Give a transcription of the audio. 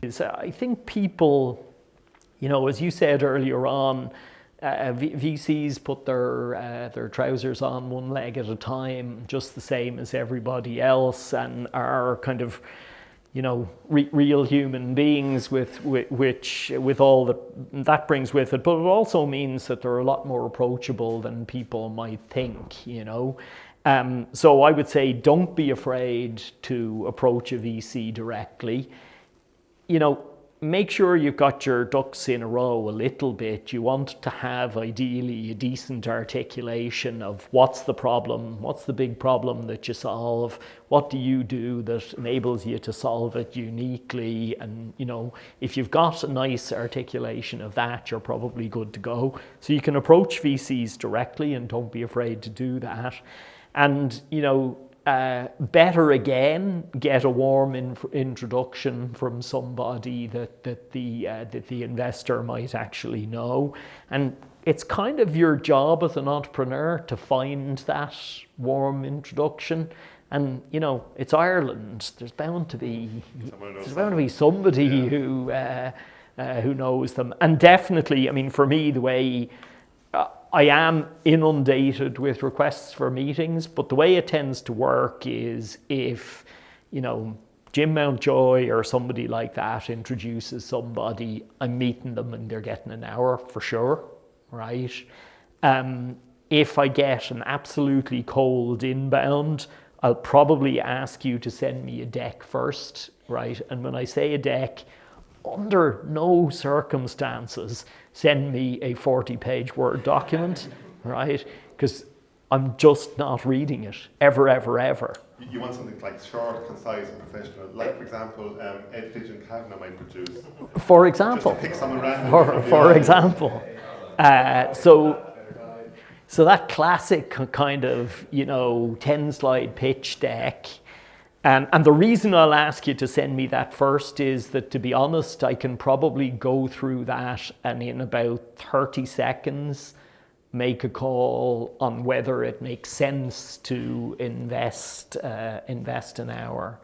I think people, as you said earlier on, VCs put their trousers on one leg at a time, just the same as everybody else, and are kind of, real human beings with all that brings with it. But it also means that they're a lot more approachable than people might think. So I would say, don't be afraid to approach a VC directly. Make sure you've got your ducks in a row a little bit. You want to have, ideally, a decent articulation of what's the problem, what's the big problem that you solve, what do you do that enables you to solve it uniquely. And, if you've got a nice articulation of that, you're probably good to go. So you can approach VCs directly, and don't be afraid to do that. And, better again, get a warm introduction from somebody that the investor might actually know. And it's kind of your job as an entrepreneur to find that warm introduction. And it's Ireland. There's bound to be somebody who knows them. And definitely, for me, the way I am inundated with requests for meetings, but the way it tends to work is if, Jim Mountjoy or somebody like that introduces somebody, I'm meeting them and they're getting an hour for sure, right? If I get an absolutely cold inbound, I'll probably ask you to send me a deck first, right? And when I say a deck, under no circumstances send me a 40-page Word document, right? Because I'm just not reading it, ever. You want something like short, concise, and professional, like, for example, Ed Fitch and Kavanagh might produce. For example. Just to pick someone random. For example. So that classic kind of, 10-slide pitch deck. And the reason I'll ask you to send me that first is that, to be honest, I can probably go through that and in about 30 seconds make a call on whether it makes sense to invest an hour.